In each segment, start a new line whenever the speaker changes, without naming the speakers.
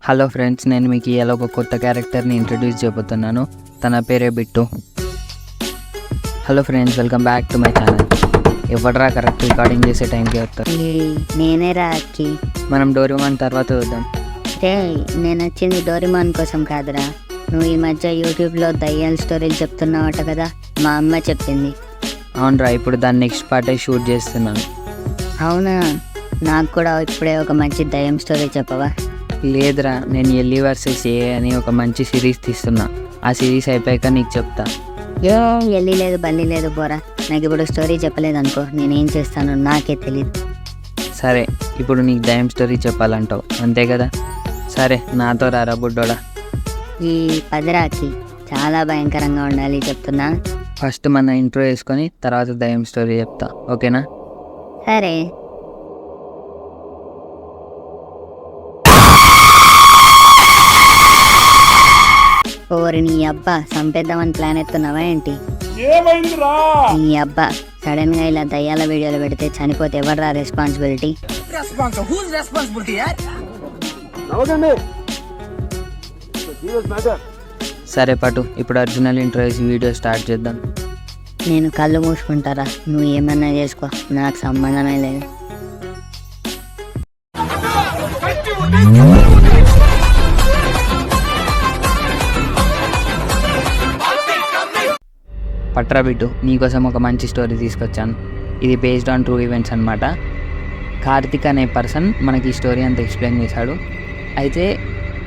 Hello friends, నేను మీకు ఇలా ఒక కొత్త క్యారెక్టర్ని ఇంట్రడ్యూస్ చేయబోతున్నాను. తన పేరే Bittu. Hello friends, welcome back to my channel. ఎవడరా కరెక్ట్ రికార్డింగ్ చేసే టైంకి వస్తారు?
నేనే రాకి.
మనం డోరేమాన్ తర్వాత చూద్దాం.
రే, నేను వచ్చింది డోరేమాన్ కోసం కాదురా. నువ్వు ఈ మధ్య యూట్యూబ్లో దయ్యాల స్టోరీలు చెప్తున్నావట కదా, మా అమ్మ చెప్పింది.
అవునరా, ఇప్పుడు దాని నెక్స్ట్ పార్ట్ షూట్ చేస్తున్నాను.
అవునా? నాకు కూడా ఇప్పుడే ఒక మంచి దయ్యం స్టోరీ చెప్పవా?
లేదురా, నేను ఎల్లి వర్సెస్ ఏ అని ఒక మంచి సిరీస్ తీస్తున్నా. ఆ సిరీస్ అయిపోయాక నీకు చెప్తా.
ఎల్లి లేదు బల్లి లేదు పోరా. నాకు ఇప్పుడు స్టోరీ చెప్పలేదు అనుకో, నేనేం చేస్తానో నాకే తెలియదు.
సరే, ఇప్పుడు నీకు దయ్యం స్టోరీ చెప్పాలంటావు అంతే కదా? సరే, నాతో రారా బుడ్డోడా.
ఈ పదిరాకి చాలా భయంకరంగా ఉండాలి చెప్తున్నా.
ఫస్ట్ మన ఇంట్రో వేసుకొని తర్వాత దయ్యం స్టోరీ చెప్తా, ఓకేనా?
సరే. ఓరి నీ అబ్బా, చంపేద్దామని ప్లాన్ ఎత్తున్నావా ఏంటి? నీ అబ్బా సడన్ గా ఇలా దయ్యాల వీడియోలు పెడితే చనిపోతే ఎవడరా రెస్పాన్సిబిలిటీ?
సరే పటు, ఇప్పుడు ఒరిజినల్ ఇంట్రో వేసి వీడియో స్టార్ట్ చేద్దాం.
నేను కళ్ళు మూసుకుంటారా, నువ్వు ఏమన్నా చేసుకో, నాకు సంబంధమే లేదు.
పట్రా బిట్టు, నీకోసం ఒక మంచి స్టోరీ తీసుకొచ్చాను. ఇది బేస్డ్ ఆన్ ట్రూ ఈవెంట్స్ అనమాట. కార్తిక్ అనే పర్సన్ మనకి ఈ స్టోరీ అంతా ఎక్స్ప్లెయిన్ చేశాడు. అయితే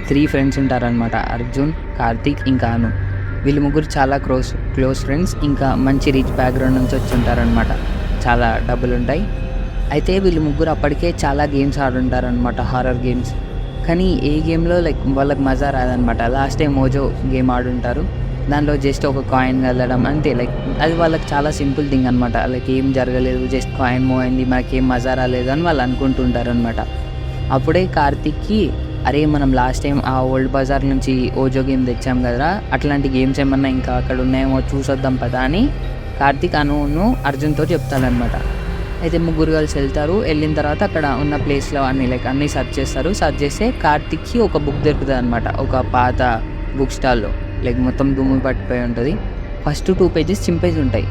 3 ఫ్రెండ్స్ ఉంటారనమాట, అర్జున్, కార్తిక్, ఇంకా అను. వీళ్ళు ముగ్గురు చాలా క్లోజ్ ఫ్రెండ్స్. ఇంకా మంచి రిచ్ బ్యాక్గ్రౌండ్ నుంచి వచ్చి ఉంటారనమాట, చాలా డబ్బులు ఉంటాయి. అయితే వీళ్ళు ముగ్గురు అప్పటికే చాలా గేమ్స్ ఆడుంటారనమాట, హారర్ గేమ్స్. కానీ ఏ గేమ్లో వాళ్ళకి మజా రాదనమాట. లాస్ట్ టైం మోజో గేమ్ ఆడుంటారు, దాంట్లో జస్ట్ ఒక కాయిన్ వెళ్ళడం అంతే. అది వాళ్ళకి చాలా సింపుల్ థింగ్ అనమాట. ఏం జరగలేదు, జస్ట్ కాయిన్ మూవ్ అయింది, మనకేం మజా రాలేదు అని వాళ్ళు అనుకుంటుంటారు అనమాట. అప్పుడే కార్తిక్కి, అరే మనం లాస్ట్ టైం ఆ ఓల్డ్ బజార్ నుంచి ఓజో గేమ్ తెచ్చాం కదరా, అట్లాంటి గేమ్స్ ఏమన్నా ఇంకా అక్కడ ఉన్నాయేమో చూసొద్దాం పదా అని కార్తిక్ అనును అర్జున్తో చెప్తాడనమాట. అయితే ముగ్గురు కలిసి వెళ్తారు. వెళ్ళిన తర్వాత అక్కడ ఉన్న ప్లేస్లో అన్నీ సెర్చ్ చేస్తారు. సెర్చ్ చేస్తే కార్తిక్కి ఒక బుక్ దొరుకుతుంది అనమాట, ఒక పాత బుక్ స్టాల్లో. మొత్తం దుమ్ము పట్టిపోయి ఉంటుంది. ఫస్ట్ 2 పేజెస్ చింపేసి ఉంటాయి.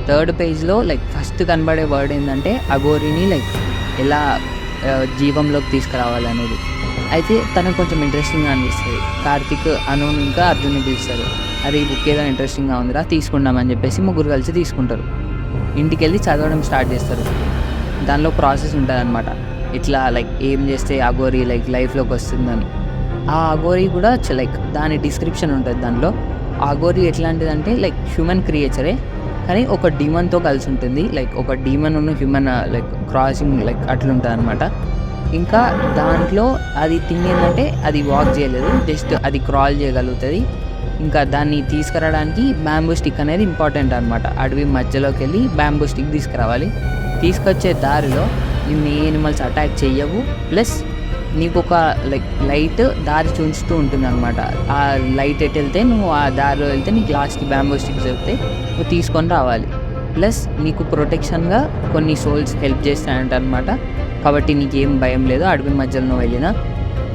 3rd పేజ్లో ఫస్ట్ కనబడే వర్డ్ ఏంటంటే అఘోరిని ఎలా జీవంలోకి తీసుకురావాలనేది. అయితే తనకు కొంచెం ఇంట్రెస్టింగ్గా అనిపిస్తుంది. కార్తిక్ అను ఇంకా అర్జున్ని పిలుస్తారు. అది ఈ బుక్ ఏదో ఇంట్రెస్టింగ్గా ఉందిరా, తీసుకుందామని చెప్పేసి ముగ్గురు కలిసి తీసుకుంటారు. ఇంటికి వెళ్ళి చదవడం స్టార్ట్ చేస్తారు. దానిలో ప్రాసెస్ ఉంటుంది అనమాట, ఇట్లా ఏం చేస్తే అఘోరి లైఫ్లోకి వస్తుందని. ఆ అఘోరి కూడా దాని డిస్క్రిప్షన్ ఉంటుంది దానిలో. అఘోరి ఎట్లాంటిదంటే హ్యూమన్ క్రియేచరే, కానీ ఒక డీమన్తో కలిసి ఉంటుంది. ఒక డీమన్ ఉన్న హ్యూమన్ క్రాసింగ్ అట్లుంటుంది అనమాట. ఇంకా దాంట్లో అది థింగ్ ఏంటంటే అది వాక్ చేయలేదు, జస్ట్ అది క్రాల్ చేయగలుగుతుంది. ఇంకా దాన్ని తీసుకురావడానికి బ్యాంబూ స్టిక్ అనేది ఇంపార్టెంట్ అనమాట. అడవి మధ్యలోకి వెళ్ళి బ్యాంబూ స్టిక్ తీసుకురావాలి. తీసుకొచ్చే దారిలో నిన్ను ఏ ఎనిమల్స్ అటాక్ చెయ్యవు, ప్లస్ నీకు ఒక లైట్ దారి చూస్తూ ఉంటుంది అనమాట. ఆ లైట్ ఎటు వెళ్తే నువ్వు ఆ దారిలో వెళ్తే నీకు లాస్ట్కి బ్యాంబూ స్టిక్స్ వెళ్తే నువ్వు తీసుకొని రావాలి. ప్లస్ నీకు ప్రొటెక్షన్గా కొన్ని సోల్స్ హెల్ప్ చేస్తాయంట అనమాట. కాబట్టి నీకేం భయం లేదు అడవి మధ్యలో నువ్వు వెళ్ళినా.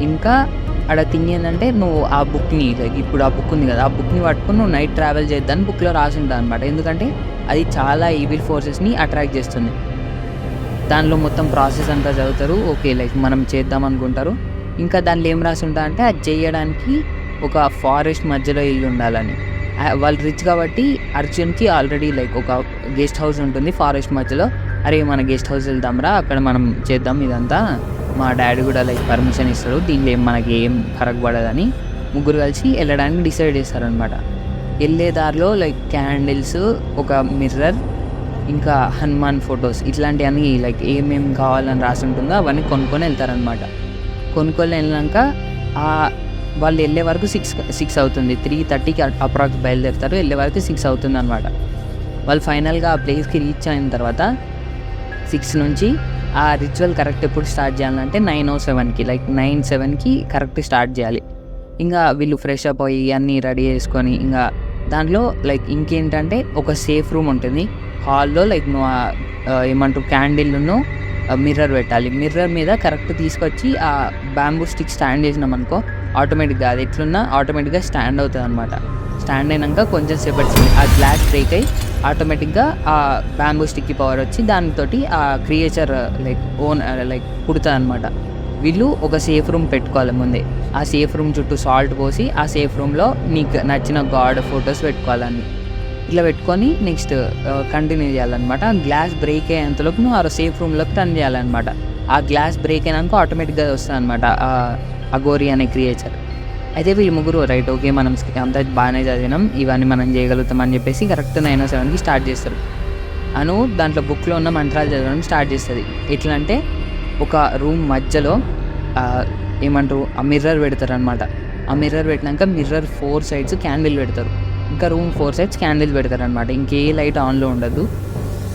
ఇంకా అక్కడ థింగ్ ఏంటంటే నువ్వు ఆ బుక్ని ఇప్పుడు ఆ బుక్ ఉంది కదా, ఆ బుక్ని పట్టుకుని నువ్వు నైట్ ట్రావెల్ చేద్దాన్ని బుక్లో రాసి ఉంటుంది అనమాట. ఎందుకంటే అది చాలా ఈవిల్ ఫోర్సెస్ని అట్రాక్ట్ చేస్తుంది. దానిలో మొత్తం ప్రాసెస్ అంతా చదువుతారు. ఓకే మనం చేద్దాం అనుకుంటారు. ఇంకా దానిలో ఏం రాసి ఉంటా అంటే అది చేయడానికి ఒక ఫారెస్ట్ మధ్యలో ఇల్లు ఉండాలని. వాళ్ళు రిచ్ కాబట్టి అర్జున్కి ఆల్రెడీ ఒక గెస్ట్ హౌస్ ఉంటుంది ఫారెస్ట్ మధ్యలో. అరే మన గెస్ట్ హౌస్ వెళ్దాంరా, అక్కడ మనం చేద్దాం ఇదంతా, మా డాడీ కూడా పర్మిషన్ ఇస్తాడు, దీనిలో మనకి ఏం ఫరక్ పడదని ముగ్గురు కలిసి వెళ్ళడానికి డిసైడ్ చేస్తారనమాట. వెళ్ళే దారిలో క్యాండిల్స్, ఒక మిర్రర్, ఇంకా హనుమాన్ ఫొటోస్ ఇట్లాంటివన్నీ ఏమేమి కావాలని రాసి ఉంటుందో అవన్నీ కొనుక్కొని వెళ్తారనమాట. కొనుక్కొని వెళ్ళాక వాళ్ళు వెళ్ళే వరకు 6 అవుతుంది. 3:30కి అప్రాక్స్ బయలుదేరుతారు. వెళ్ళే వరకు 6 అవుతుంది అనమాట. వాళ్ళు ఫైనల్గా ఆ ప్లేస్కి రీచ్ అయిన తర్వాత 6 నుంచి ఆ రిచువల్ కరెక్ట్ ఎప్పుడు స్టార్ట్ చేయాలంటే 9:07కి 9:07కి కరెక్ట్ స్టార్ట్ చేయాలి. ఇంకా వీళ్ళు ఫ్రెష్ అప్ అయ్యి అన్నీ రెడీ చేసుకొని ఇంకా దాంట్లో ఇంకేంటంటే ఒక సేఫ్ రూమ్ ఉంటుంది హాల్లో. నువ్వు ఏమంటారు క్యాండిల్ను మిర్రర్ పెట్టాలి. మిర్రర్ మీద కరెక్ట్ తీసుకొచ్చి ఆ బ్యాంబూ స్టిక్ స్టాండ్ చేసినాం అనుకో ఆటోమేటిక్గా అది ఎట్లున్నా ఆటోమేటిక్గా స్టాండ్ అవుతుంది అనమాట. స్టాండ్ అయినాక కొంచెం సేపటి ఆ గ్లాస్ బ్రేక్ అయ్యి ఆటోమేటిక్గా ఆ బ్యాంబూ స్టిక్కి పవర్ వచ్చి దానితో ఆ క్రియేచర్ పుడుతుంది అనమాట. వీళ్ళు ఒక సేఫ్ రూమ్ పెట్టుకోవాలి ముందే. ఆ సేఫ్ రూమ్ చుట్టూ సాల్ట్ పోసి ఆ సేఫ్ రూమ్లో నీకు నచ్చిన గాడ్ ఫొటోస్ పెట్టుకోవాలని ఇట్లా పెట్టుకొని నెక్స్ట్ కంటిన్యూ చేయాలన్నమాట. గ్లాస్ బ్రేక్ అయ్యేంతలోపు నువ్వు ఆ సేఫ్ రూమ్లోకి టర్న్ చేయాలన్నమాట. ఆ గ్లాస్ బ్రేక్ అయినాక ఆటోమేటిక్గా వస్తుంది అనమాట అఘోరి అనే క్రియేచర్. అయితే వీళ్ళు ముగ్గురు రైట్ ఓకే మనం అంతా బాగానే చదివినాం, ఇవన్నీ మనం చేయగలుగుతాం అని చెప్పేసి కరెక్ట్ 9:07కి స్టార్ట్ చేస్తారు. అను దాంట్లో బుక్లో ఉన్న మంత్రాలు చదవడం స్టార్ట్ చేస్తుంది. ఎట్లా అంటే ఒక రూమ్ మధ్యలో ఏమంటారు ఆ మిర్రర్ పెడతారు అనమాట. ఆ మిర్రర్ పెట్టినాక మిర్రర్ 4 sides క్యాండిల్ పెడతారు. ఇంకా రూమ్ 4 sides క్యాండిల్ పెడతారు అనమాట. ఇంకే లైట్ ఆన్లో ఉండదు.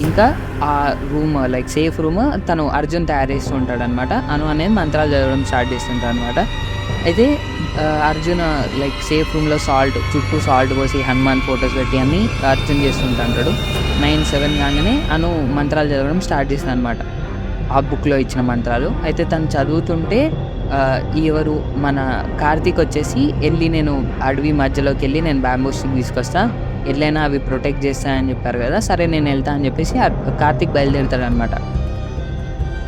ఇంకా ఆ రూమ్ సేఫ్ రూమ్ తను అర్జున్ తయారు చేస్తూ ఉంటాడు అనమాట. అను అనేది మంత్రాలు చదవడం స్టార్ట్ చేస్తుంటాడు అనమాట. అయితే అర్జున్ సేఫ్ రూమ్లో చుట్టూ సాల్ట్ పోసి హనుమాన్ ఫొటోస్ పెట్టి అన్నీ అర్జున్ చేస్తుంటాడు. 9:07 కాగానే అను మంత్రాలు చదవడం స్టార్ట్ చేస్తాను అనమాట, ఆ బుక్లో ఇచ్చిన మంత్రాలు. అయితే తను చదువుతుంటే ఎవరు మన కార్తీక్ వచ్చేసి వెళ్ళి నేను అడవి మధ్యలోకి వెళ్ళి నేను బ్యాంబూ స్టిక్ తీసుకొస్తా, ఎట్లయినా అవి ప్రొటెక్ట్ చేస్తానని చెప్పారు కదా, సరే నేను వెళ్తా అని చెప్పేసి కార్తీక్ బయలుదేరుతాడు అనమాట.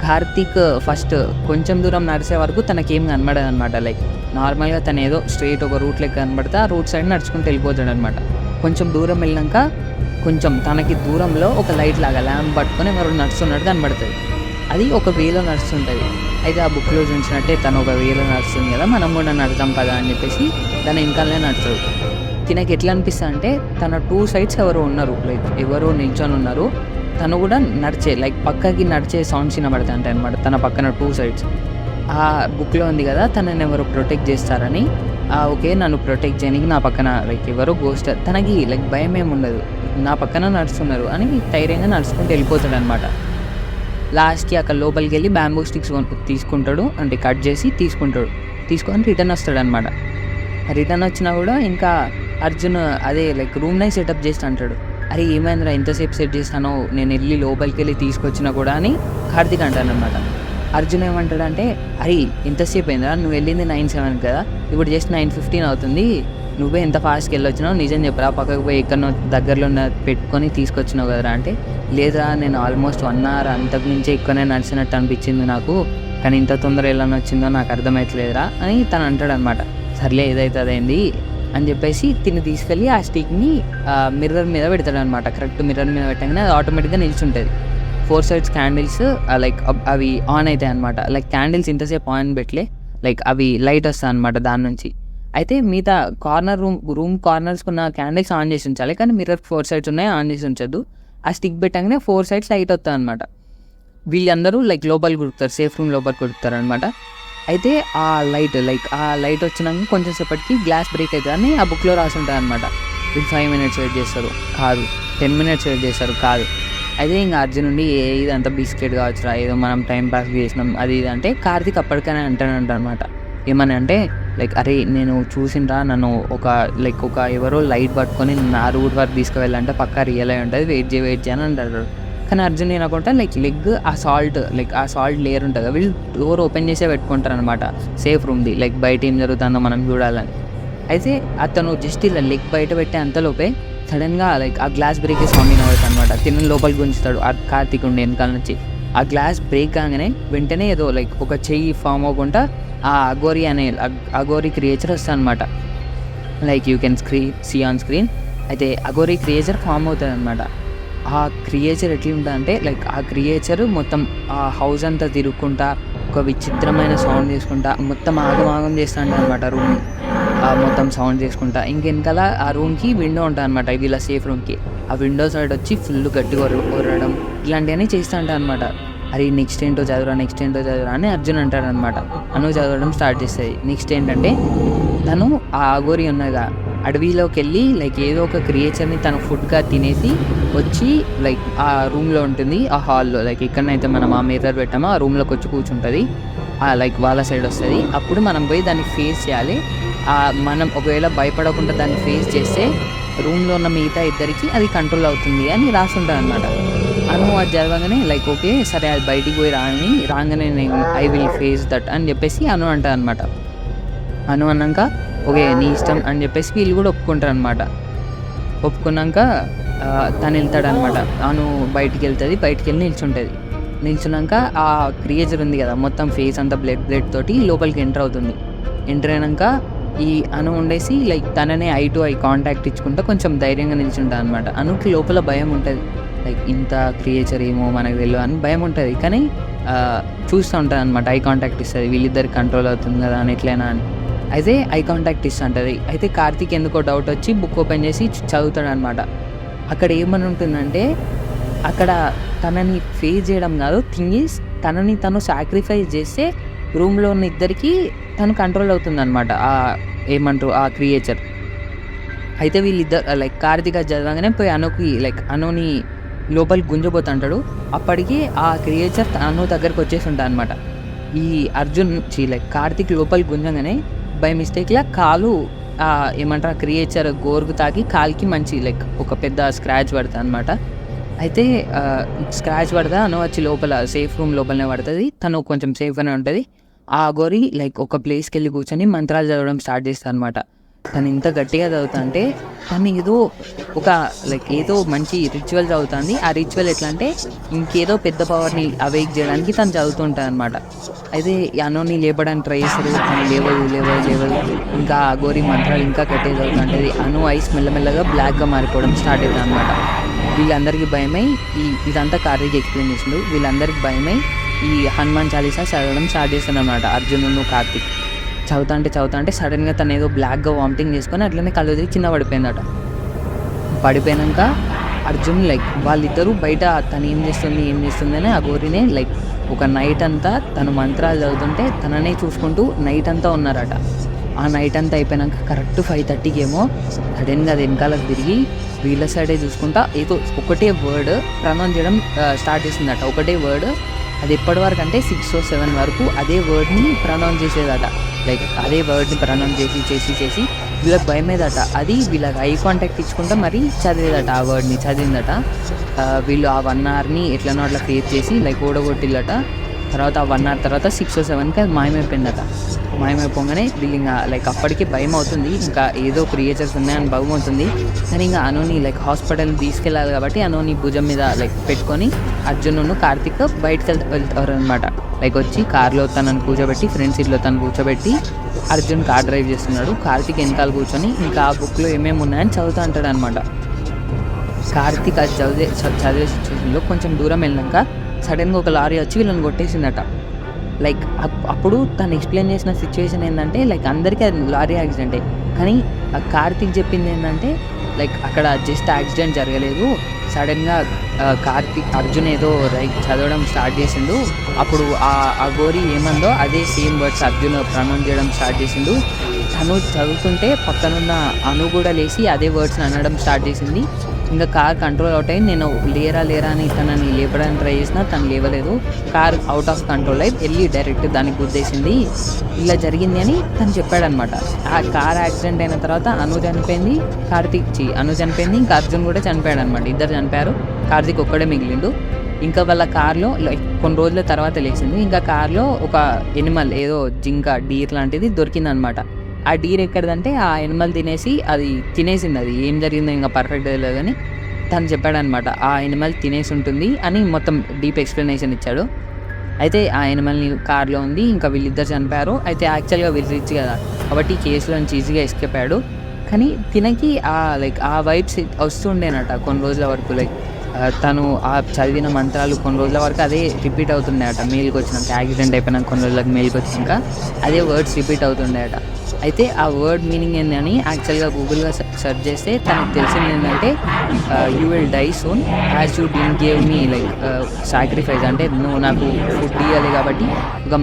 కార్తీక్ ఫస్ట్ కొంచెం దూరం నడిచే వరకు తనకేం కనబడదు అనమాట. నార్మల్గా తను ఏదో స్ట్రైట్ ఒక రూట్ లెక్క కనబడితే ఆ రూట్ సైడ్ నడుచుకుంటూ వెళ్ళిపోతాడు అనమాట. కొంచెం దూరం వెళ్ళాక కొంచెం తనకి దూరంలో ఒక లైట్ లాగా ల్యాంప్ పట్టుకొని ఎవరు నడుస్తున్నట్టు కనబడుతుంది. అది ఒక వేలో నడుస్తుంటుంది. అయితే ఆ బుక్లో చూసినట్టే తను ఒక వేలో నడుస్తుంది కదా, మనం కూడా నడుద్దాం కదా అని చెప్పేసి దాని వెనకాలనే నడుస్తుంది. తినకి ఎట్లా అనిపిస్తుంది అంటే తన 2 sides ఎవరో ఉన్నారు, ఎవరో నిల్చొని ఉన్నారు, తను కూడా నడిచే పక్కకి నడిచే సౌండ్స్ వినబడతాయి అంటే అనమాట. తన పక్కన 2 sides ఆ బుక్లో ఉంది కదా, తనని ఎవరు ప్రొటెక్ట్ చేస్తారని. ఓకే నన్ను ప్రొటెక్ట్ చేయడానికి నా పక్కన ఎవరో గోస్ట్, తనకి భయం ఏమి ఉండదు, నా పక్కన నడుస్తున్నారు అని ధైర్యంగా నడుచుకుంటూ వెళ్ళిపోతాడు అనమాట. లాస్ట్కి అక్కడ లోపలికి వెళ్ళి బ్యాంబూ స్టిక్స్ తీసుకుంటాడు, అంటే కట్ చేసి తీసుకొని రిటర్న్ వస్తాడు అనమాట. రిటర్న్ వచ్చినా కూడా ఇంకా అర్జున్ అదే రూమ్నే సెటప్ చేస్తా అంటాడు. అరే ఏమైందిరా ఎంతసేపు సెట్ చేస్తానో, నేను వెళ్ళి లోపలికి వెళ్ళి తీసుకొచ్చినా కూడా అని కార్తీక్ అంటాను అనమాట. అర్జున్ ఏమంటాడంటే అరే ఎంతసేపు అయిందిరా, నువ్వు వెళ్ళింది 9:07 కదా, ఇప్పుడు జస్ట్ 9:15 అవుతుంది, నువ్వే ఎంత ఫాస్ట్కి వెళ్ళొచ్చినావు నిజం చెప్పరా, పక్కకు పోయి ఎక్కడో దగ్గరలో పెట్టుకొని తీసుకొచ్చినావు కదరా అంటే, లేదా నేను ఆల్మోస్ట్ 1 hour అంతకు మించి ఎక్కువనే నడిచినట్టు అనిపించింది నాకు, కానీ ఇంత తొందర ఎలా వచ్చిందో నాకు అర్థమవుతలేదురా అని తను అంటాడు అనమాట. సర్లే ఏదైతే అదైంది అని చెప్పేసి తిని తీసుకెళ్ళి ఆ స్టిక్ని మిర్రర్ మీద పెడతాడు అనమాట. కరెక్ట్ మిర్రర్ మీద పెట్టగానే అది ఆటోమేటిక్గా నిల్చుంటుంది. 4 sides క్యాండిల్స్ అవి ఆన్ అవుతాయి అనమాట. క్యాండిల్స్ ఇంతసేపు ఆన్ పెట్టలే, అవి లైట్ వస్తాయి అనమాట దాని నుంచి. అయితే మిగతా రూమ్ కార్నర్స్కి ఉన్న క్యాండిల్స్ ఆన్ చేసి ఉంచాలి, కానీ మిర్రర్ 4 sides ఉన్నాయి ఆన్ చేసి ఉంచద్దు. ఆ స్టిక్ పెట్టగానే 4 sides లైట్ వస్తుంది అనమాట. వీళ్ళందరూ లోపలికి కుడుతారు, సేఫ్ రూమ్ లోపలికి కుడుతారు అనమాట. అయితే ఆ లైట్ వచ్చినాక కొంచెం సేపటికి గ్లాస్ బ్రేక్ అవుతుందని ఆ బుక్లో రాసి ఉంటుంది అనమాట. వీళ్ళు 5 minutes వెయిట్ చేస్తారు, కాదు 10 minutes వెయిట్ చేస్తారు, కాదు. అయితే ఇంకా అర్జున్ నుండి ఇదంతా బిస్కెట్ కావచ్చురా, ఏదో మనం టైం పాస్ చేసినాం అది ఇది అంటే కార్తీక్ అప్పటికైనా అంటానంట అనమాట. ఏమని అంటే అరే నేను చూసిండ్రా నన్ను ఒక ఎవరో లైట్ పట్టుకొని నా రూట్ వరకు తీసుకువెళ్ళంటే పక్కా రియల్ అయి ఉంటుంది, వెయిట్ చేయని అంటారు. కానీ అర్జున్ ఏమనుకుంటా ఆ సాల్ట్ లేయర్ ఉంటుంది కదా, వీళ్ళు డోర్ ఓపెన్ చేసే పెట్టుకుంటారు అనమాట సేఫ్ రూమ్ది, బయట ఏం జరుగుతుందో మనం చూడాలని. అయితే అతను జస్ట్ ఇలా బయట పెట్టే అంతలోపే సడన్గా ఆ గ్లాస్ బ్రేక్ సౌండ్ వినబడుతుంది అనమాట. తిన్న లోపలికి గుంచుతాడు కార్తీక్ ఉండి వెనకాల నుంచి. ఆ గ్లాస్ బ్రేక్ కాగానే వెంటనే ఏదో ఒక చెయ్యి ఫామ్ అవ్వకుండా ఆ అఘోరి క్రియేచర్ వస్తుంది అనమాట. You can see on screen. అయితే అఘోరి క్రియేచర్ ఫామ్ అవుతుంది అనమాట. ఆ క్రియేచర్ ఎట్లా ఉంటుందంటే ఆ క్రియేచర్ మొత్తం ఆ హౌస్ అంతా తిరుగుకుంటా ఒక విచిత్రమైన సౌండ్ చేసుకుంటా మొత్తం ఆగమాగం చేస్తూ ఉంటుంది అనమాట. రూమ్ని మొత్తం సౌండ్ చేసుకుంటా. ఇంకెనకాల ఆ రూమ్కి విండో ఉంటుంది అనమాట, వీళ్ళ సేఫ్ రూమ్కి. ఆ విండో సైడ్ వచ్చి ఫుల్ గట్టిగా ఒరడం ఇలాంటివన్నీ చేస్తూ ఉంటాయి అనమాట. అరే నెక్స్ట్ ఏంటో చదువురా అని అర్జున్ అంటాడు అనమాట. అను చదవడం స్టార్ట్ చేస్తుంది. నెక్స్ట్ ఏంటంటే తను ఆ అఘోరి ఉన్నగా అడవిలోకి వెళ్ళి ఏదో ఒక క్రియేచర్ని తను ఫుడ్గా తినేసి వచ్చి ఆ రూమ్లో ఉంటుంది, ఆ హాల్లో ఎక్కడనైతే మనం ఆ మిర్రర్ పెట్టామో ఆ రూమ్లోకి వచ్చి కూర్చుంటుంది. వాళ్ళ సైడ్ వస్తుంది. అప్పుడు మనం పోయి దాన్ని ఫేస్ చేయాలి. మనం ఒకవేళ భయపడకుండా దాన్ని ఫేస్ చేస్తే రూమ్లో ఉన్న మిగతా ఇద్దరికి అది కంట్రోల్ అవుతుంది అని రాస్తుంటుంది అనమాట. అను అది చదవగానే లైక్ ఓకే సరే అది బయటికి పోయి రాగానే నేను ఐ విల్ ఫేస్ దట్ అని చెప్పేసి అను అంటారు అనమాట. అను అన్నాక ఓకే నీ ఇష్టం అని చెప్పేసి వీళ్ళు కూడా ఒప్పుకుంటారు అనమాట. ఒప్పుకున్నాక తను వెళ్తాడనమాట. అను బయటికి వెళ్తుంది, బయటికి వెళ్ళి నిల్చున్నాక ఆ క్రియేచర్ ఉంది కదా మొత్తం ఫేస్ అంతా బ్లడ్ తోటి లోపలికి ఎంటర్ అవుతుంది. ఎంటర్ అయినాక ఈ అను ఉండేసి లైక్ తననే ఐ టు ఐ కాంటాక్ట్ ఇచ్చుకుంటా కొంచెం ధైర్యంగా నిల్చుంటా అనమాట. అనుకి లోపల భయం ఉంటుంది, లైక్ ఇంత క్రియేచర్ ఏమో మనకు తెలియదు అని భయం ఉంటుంది, కానీ చూస్తూ ఉంటుంది అనమాట. ఐ కాంటాక్ట్ ఇస్తుంది, వీళ్ళిద్దరికి కంట్రోల్ అవుతుంది కదా అని ఎట్లయినా అని. అయితే ఐ కాంటాక్ట్ ఇస్తుంటుంది. అయితే కార్తీక్ ఎందుకో డౌట్ వచ్చి బుక్ ఓపెన్ చేసి చదువుతాడు అనమాట. అక్కడ ఏమని ఉంటుందంటే అక్కడ తనని ఫేస్ చేయడం కాదు, థింగ్ ఈజ్ తనని తను సాక్రిఫైస్ చేస్తే రూమ్లో ఉన్న ఇద్దరికి తను కంట్రోల్ అవుతుంది అనమాట ఏమంటారు ఆ క్రియేచర్. అయితే వీళ్ళిద్దరు లైక్ కార్తీక్ చదవగానే పోయి అనుని లోపలికి గుంజబోతుంటాడు. అప్పటికి ఆ క్రియేచర్ అను దగ్గరికి వచ్చేసి ఉంటాడు అనమాట. ఈ అర్జున్ లైక్ కార్తీక్ లోపలికి గుంజగానే బై మిస్టేక్లా కాలు ఏమంటారు ఆ క్రియేచర్ గోరుకు తాకి కాలికి మంచి లైక్ ఒక పెద్ద స్క్రాచ్ పడుతుంది అనమాట. అయితే స్క్రాచ్ పడతా అను వచ్చి లోపల సేఫ్ రూమ్ లోపలనే పడుతుంది, తను కొంచెం సేఫ్గానే ఉంటుంది. ఆ గోరి లైక్ ఒక ప్లేస్కి వెళ్ళి కూర్చొని మంత్రాలు చదవడం స్టార్ట్ చేస్తాను అనమాట. తను ఇంత గట్టిగా చదువుతా అంటే తను ఏదో మంచి రిచువల్ చదువుతుంది. ఆ రిచువల్ ఎట్లా అంటే ఇంకేదో పెద్ద పవర్ని అవేక్ చేయడానికి తను చదువుతుంటుంది అనమాట. అయితే అనుని లేపడానికి ట్రై చేస్తారు, తను లేవదు. ఇంకా ఆ గోరి మంత్రాలు ఇంకా గట్టిగా చదువుతుంటుంది. అను ఐస్ మెల్లమెల్లగా బ్లాక్గా మారిపోవడం స్టార్ట్ అవుతుంది అనమాట. వీళ్ళందరికీ భయమై ఇదంతా కార్తీక్ ఎక్స్ప్లెయిన్ చేసిండు. వీళ్ళందరికీ భయమై ఈ హనుమాన్ చాలీసా చదవడం స్టార్ట్ చేస్తాను అనమాట. అర్జునుడు కార్తీక్ చదువుతా అంటే సడన్గా తను ఏదో బ్లాక్గా వామిటింగ్ చేసుకొని అట్లనే కళ్ళు తిరిగి కింద పడిపోయిందట. పడిపోయాక అర్జున్ లైక్ వాళ్ళిద్దరూ బయట తను ఏం చేస్తుంది అని ఆ గోరినే లైక్ ఒక నైట్ అంతా తను మంత్రాలు చదువుతుంటే తననే చూసుకుంటూ నైట్ అంతా ఉన్నారట. ఆ నైట్ అంతా అయిపోయాక కరెక్ట్ 5:30కి ఏమో సడన్గా అది వెనకాలకు తిరిగి వీళ్ళ సైడే చూసుకుంటా ఏదో ఒకటే వర్డ్ ప్రొనౌన్స్ చేయడం స్టార్ట్ చేసిందట. ఒకటే వర్డ్ అది ఎప్పటి వరకు అంటే 6 or 7 వరకు అదే వర్డ్ని ప్రొనౌన్స్ చేసేదట. లైక్ అదే వర్డ్ని ప్రొనౌన్స్ చేసి వీళ్ళకి భయమేదట. అది వీళ్ళకి ఐ కాంటాక్ట్ ఇచ్చుకుంటా మరీ చదివేదట. ఆ వర్డ్ని చదివిందట. వీళ్ళు ఆ 1 hourని ఎట్లనో అట్లా ఫేస్ చేసి లైక్ ఓడగొట్టిల్లట. తర్వాత ఆ 1 hour తర్వాత 6 or 7కి అది మాయమైపోయిందట. మాయమైపోగానే వీళ్ళు ఇంకా లైక్ అప్పటికే భయం అవుతుంది, ఇంకా ఏదో క్రియేచర్స్ ఉన్నాయని భయం అవుతుంది. కానీ ఇంకా అనుని లైక్ హాస్పిటల్కి తీసుకెళ్ళాలి కాబట్టి అనుని భుజం మీద లైక్ పెట్టుకొని అర్జునును కార్తీక్ బయటకు వెళ్తారు అనమాట. లైక్ వచ్చి కార్లో తనను కూర్చోబెట్టి ఫ్రంట్ సీట్లో తను కూర్చోబెట్టి అర్జున్ కార్ డ్రైవ్ చేస్తున్నాడు. కార్తీక్ వెనకాల కూర్చొని ఇంకా ఆ బుక్లో ఏమేమి ఉన్నాయని చదువుతూ అంటాడు అనమాట. కార్తీక్ అది చదివే సిచ్యువేషన్లో కొంచెం దూరం వెళ్ళాక సడన్గా ఒక లారీ వచ్చి వీళ్ళని కొట్టేసిందట. లైక్ అప్పుడు తను ఎక్స్ప్లెయిన్ చేసిన సిచ్యువేషన్ ఏంటంటే లైక్ అందరికీ అది లారీ యాక్సిడెంటే, కానీ కార్తీక్ చెప్పింది ఏంటంటే లైక్ అక్కడ జస్ట్ యాక్సిడెంట్ జరగలేదు, సడన్గా అర్జున్ ఏదో లైక్ చదవడం స్టార్ట్ చేసిండు. అప్పుడు ఆ గోరి ఏమందో అదే సేమ్ వర్డ్స్ అర్జున్ ప్రొనౌన్స్ చేయడం స్టార్ట్ చేసిండు. తను చదువుతుంటే పక్కనున్న అను కూడా లేచి అదే వర్డ్స్ని అనడం స్టార్ట్ చేసింది. ఇంకా కార్ కంట్రోల్ అవుట్ అయ్యి నేను లేరా అని తనని లేపడానికి ట్రై చేసినా తను లేవలేదు. కార్ అవుట్ ఆఫ్ కంట్రోల్ అయి వెళ్ళి డైరెక్ట్ దానికి గుద్దేసింది. ఇలా జరిగింది అని తను చెప్పాడనమాట. ఆ కార్ యాక్సిడెంట్ అయిన తర్వాత అను చనిపోయింది, అను చనిపోయింది, ఇంకా అర్జున్ కూడా చనిపోయాడు అనమాట. ఇద్దరు చనిపోయారు, కార్తీక్ ఒక్కడే మిగిలిండు. ఇంకా వాళ్ళ కార్లో కొన్ని రోజుల తర్వాత లేచింది. ఇంకా కార్లో ఒక ఎనిమల్ ఏదో జింక డీర్ లాంటిది దొరికిందనమాట. ఆ డీర్ ఎక్కడిదంటే ఆ ఎనిమల్ అది తినేసింది. అది ఏం జరిగిందో ఇంకా పర్ఫెక్ట్ తెలియదు, కానీ తను చెప్పాడనమాట ఆ ఎనిమల్ తినేసి ఉంటుంది అని మొత్తం డీప్ ఎక్స్ప్లెనేషన్ ఇచ్చాడు. అయితే ఆ ఎనిమల్ని కార్లో ఉంది, ఇంకా వీళ్ళిద్దరు చనిపోయారు. అయితే యాక్చువల్గా వీళ్ళు రిచ్ కదా కాబట్టి కేసులో నుంచి ఈజీగా ఎస్కేప్ అయ్యాడు. కానీ తినకి ఆ వైబ్స్ వస్తుండేనట కొన్ని రోజుల వరకు. లైక్ తను ఆ చదివిన మంత్రాలు కొన్ని రోజుల వరకు అదే రిపీట్ అవుతుండేట. మెయిల్కి వచ్చినాక యాక్సిడెంట్ అయిపోయినాక కొన్ని రోజులకు మెయిల్కి వచ్చినాక అదే వర్డ్స్ రిపీట్ అవుతుండేట. అయితే ఆ వర్డ్ మీనింగ్ ఏంటని యాక్చువల్గా గూగుల్లో సెర్చ్ చేస్తే తనకు తెలిసింది ఏంటంటే you will die soon as you didn't give me like sacrifice. అంటే నువ్వు నాకు ఫుడ్ ఇవ్వాలి కాబట్టి, ఒక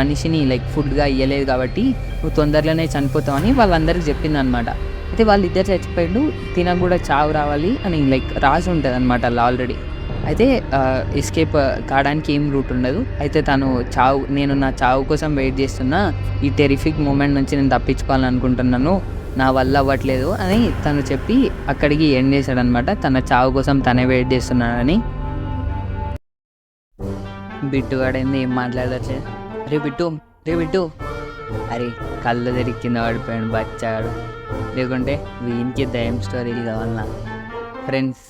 మనిషిని లైక్ ఫుడ్గా ఇవ్వలేదు కాబట్టి నువ్వు తొందరలోనే చనిపోతావని వాళ్ళందరికీ చెప్పింది అనమాట. అయితే వాళ్ళిద్దరు చచ్చిపోయాడు, తినకు కూడా చావు రావాలి అని లైక్ రాసి ఉంటుంది అనమాట ఆల్రెడీ. అయితే ఎస్కేప్ కావడానికి ఏం రూట్ ఉండదు. అయితే తను నేను నా చావు కోసం వెయిట్ చేస్తున్నా, ఈ టెరిఫిక్ మూమెంట్ నుంచి నేను తప్పించుకోవాలనుకుంటున్నాను, నా వల్ల అవ్వట్లేదు అని తను చెప్పి అక్కడికి ఎండ్ చేశాడనమాట. తన చావు కోసం తనే వెయిట్ చేస్తున్నాడని. బిట్టు వాడైంది ఏం మాట్లాడట్లేదు. రే బిట్టు అరే కళ్ళు తిరిగి కింద పడిపోయాడు బచ్చాడు. లేకుంటే వీనికి దయ్యం స్టోరీలు కావాలన్నా. ఫ్రెండ్స్,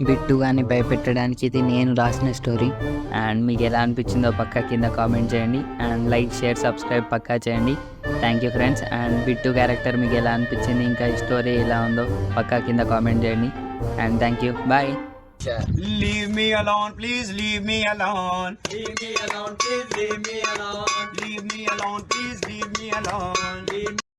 బిట్టు కానీ భయపెట్టడానికి ఇది నేను రాసిన స్టోరీ. అండ్ మీకు ఎలా అనిపించిందో పక్కా కింద కామెంట్ చేయండి. అండ్ లైక్, షేర్, సబ్స్క్రైబ్ పక్కా చేయండి. Thank you friends. And Bittu character మీకు ఎలా అనిపించింది, ఇంకా ఈ స్టోరీ ఎలా ఉందో పక్కా కింద కామెంట్ చేయండి. And thank you, bye.
Leave me alone, please leave me alone. Leave me alone, please leave me alone. Leave me alone, please leave me alone.